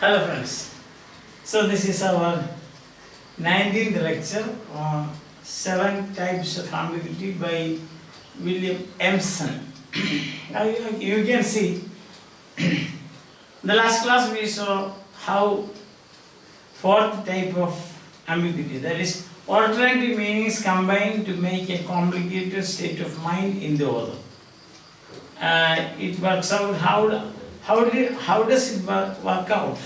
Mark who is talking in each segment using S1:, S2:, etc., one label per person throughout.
S1: Hello friends. So this is our 19th lecture on 7 types of ambiguity by William Emerson. Now you can see in the last class we saw how fourth type of ambiguity, that is alternative meanings combined to make a complicated state of mind in the author. It works out how does it work out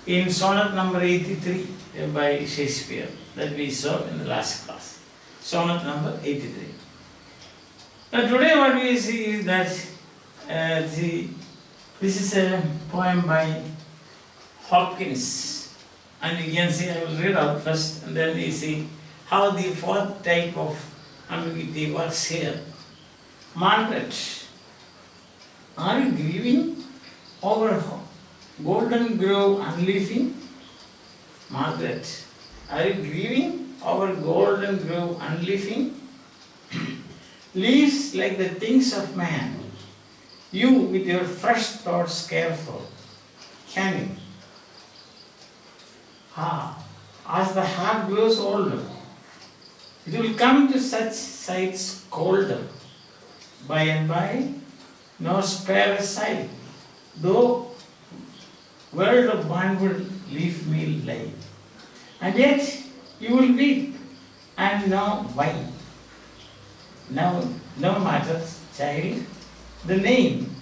S1: in sonnet number 83 by Shakespeare that we saw in the last class. Sonnet number 83. Now today what we see is that this is a poem by Hopkins, and you can see, I will read out first and then we see how the fourth type of ambiguity works here. Margaret, are you grieving over golden grove unleafing? Margaret, are you grieving over golden grove unleafing? Leaves like the things of man, you with your fresh thoughts careful, can you? As the heart grows older, it will come to such sights colder. By and by, nor spare a sigh, though world of barnwood leaf me lie. And yet you will weep, and know why. Now, no matter, child, the name,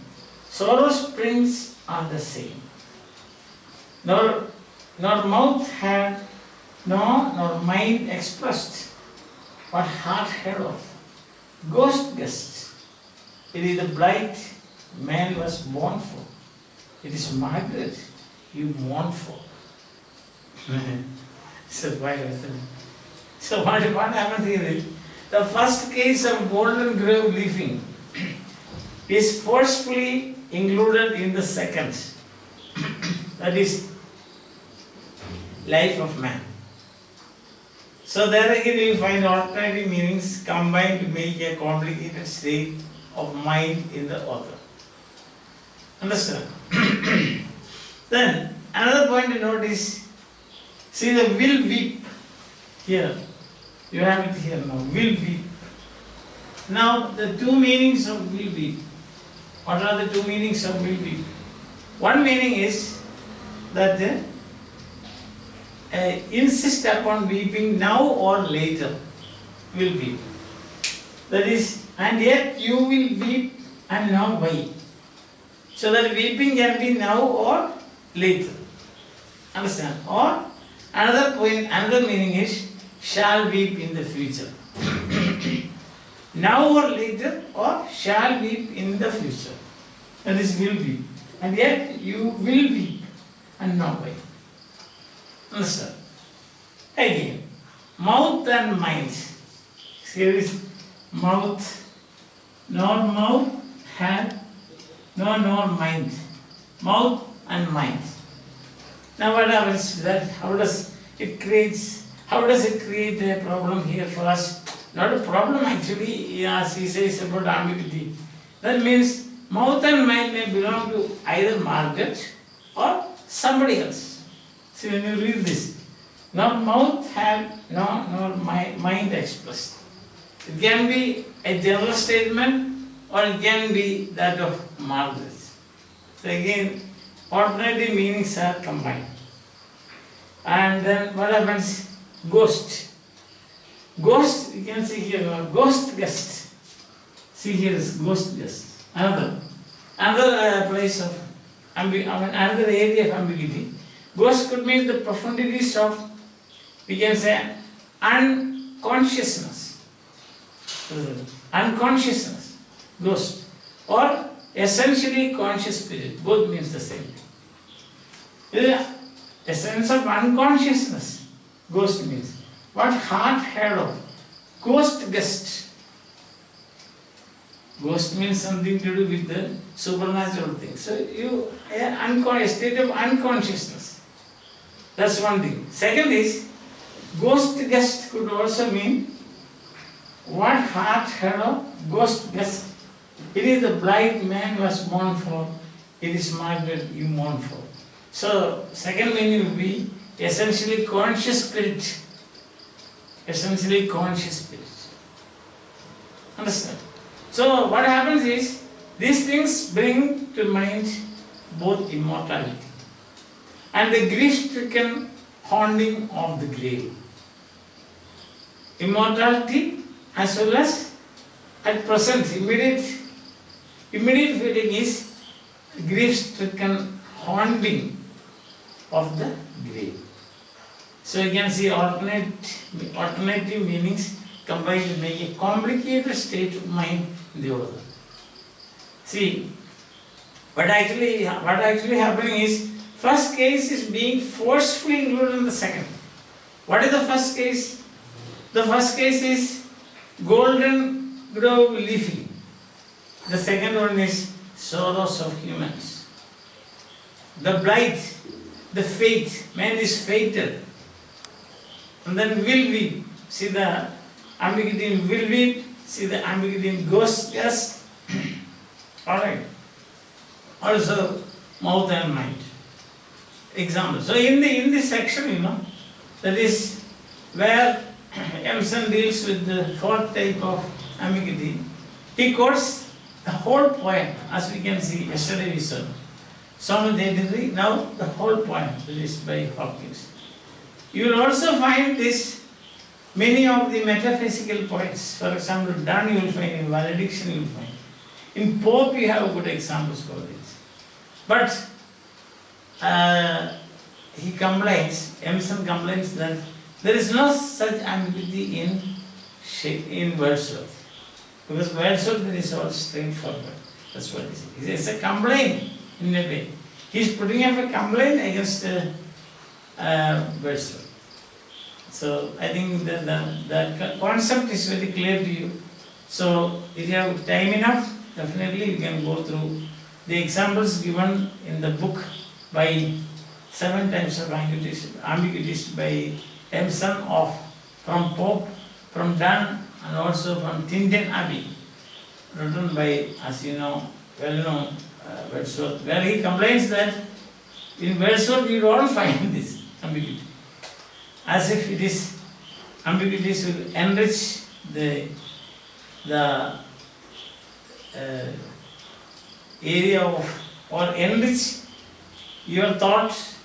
S1: sorrow springs are the same. Nor mouth had, nor mind expressed, what heart heard of. Ghost guessed, it is the blight man was born for. It is Margaret you mourn for. So what happens here is, the first case of golden grove leafing is forcefully included in the second. That is life of man. So there again you find alternative meanings combined to make a complicated state of mind in the author. Understand? Then another point to note is, see the will weep here. You have it here now, will weep. Now the two meanings of will weep. What are the two meanings of will weep? One meaning is that insist upon weeping now or later, will weep. That is, and yet you will weep and know why. So that weeping can be now or later. Understand? Or another point, another meaning is shall weep in the future. Now or later, or shall weep in the future. That is will weep. And yet you will weep and know why. Understand? Again, mouth and mind. Here is mouth, nor mouth, hand, nor mind. Mouth and mind. Now what happens that how does it create a problem here for us? Not a problem actually, as he says about ambiguity. That means mouth and mind may belong to either Margaret or somebody else. See when you read this, not mouth had, nor mind expressed. It can be a general statement or it can be that of Margaret. So again, alternative meanings are combined. And then what happens? Ghost. Ghost, you can see here, ghost guest. See here is ghost guest. Another place of another area of ambiguity. Ghost could mean the profundities of, we can say, unconsciousness. Unconsciousness, ghost. Or essentially conscious spirit, both means the same thing. A sense of unconsciousness, ghost means. What heart heard of? Ghost guessed. Ghost means something to do with the supernatural thing. So a state of unconsciousness. That's one thing. Second is, ghost guessed could also mean what heart heard of? Ghost guessed. It is the blight man was born for. It is Margaret you mourn for. So, second meaning will be essentially conscious spirit. Essentially conscious spirit. Understand? So, what happens is, these things bring to mind both immortality and the grief-stricken haunting of the grave. Immortality as well as at present, immediate feeling is grief-stricken haunting of the grave. So you can see alternative meanings combined to make a complicated state of mind in the author. See, what actually happening is, first case is being forcefully included in the second. What is the first case? The first case is golden grove leafy. The second one is sorrows of humans. The blight, the fate, man is fated. And then will we, see the ambiguity in will we, see the ambiguity in ghost, yes. Alright. Also mouth and mind. Example. So in this section, that is where Emerson deals with the fourth type of ambiguity. He quotes the whole poem, as we can see, yesterday we saw. Sonnet 83, now the whole poem, that is by Hopkins. You will also find this, many of the metaphysical poets, for example, Donne you will find, in Valediction you will find. In Pope you have good examples for this. But he complains, Emerson complains that there is no such ambiguity in Wordsworth. Because Wordsworth is all straightforward. That's what he says. It's a complaint in a way. He's putting up a complaint against Wordsworth. So I think the concept is very clear to you. So if you have time enough, definitely you can go through the examples given in the book by 7 types of ambiguities by Emerson from Pope, from Donne, and also from Tintern Abbey, written by, as you know, well-known Wordsworth, where he complains that in Wordsworth you don't find this ambiguity. As if it is, ambiguities will enrich the area of, or enrich your thoughts,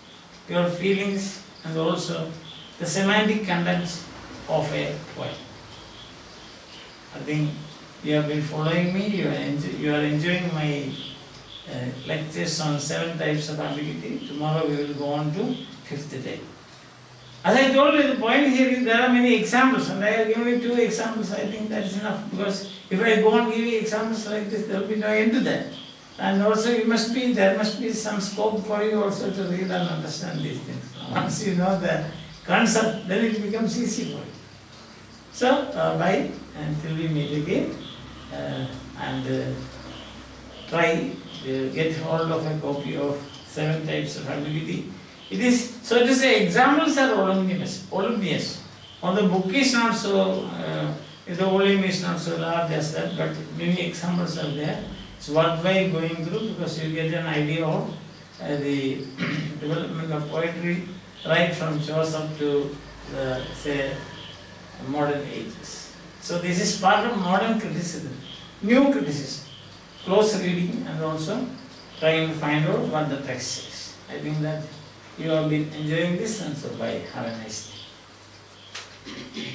S1: your feelings, and also the semantic content of a poem. I think you have been following me, you are enjoying my lectures on 7 types of ambiguity. Tomorrow we will go on to 5th day. As I told you, the point here is there are many examples, and I have given you 2 examples. I think that is enough, because if I go on giving examples like this, there will be no end to that. And also there must be some scope for you also to read and understand these things. Once you know the concept, then it becomes easy for you. So, bye until we meet again, and try to get hold of a copy of 7 types of ambiguity. It is, so to say, examples are voluminous. Or the book is not so, the volume is not so large as that, but many examples are there. It's worthwhile going through, because you get an idea of the development of poetry right from Joseph to say modern ages. So this is part of modern criticism, new criticism, close reading, and also trying to find out what the text says. I think that you have been enjoying this, and so bye. Have a nice day.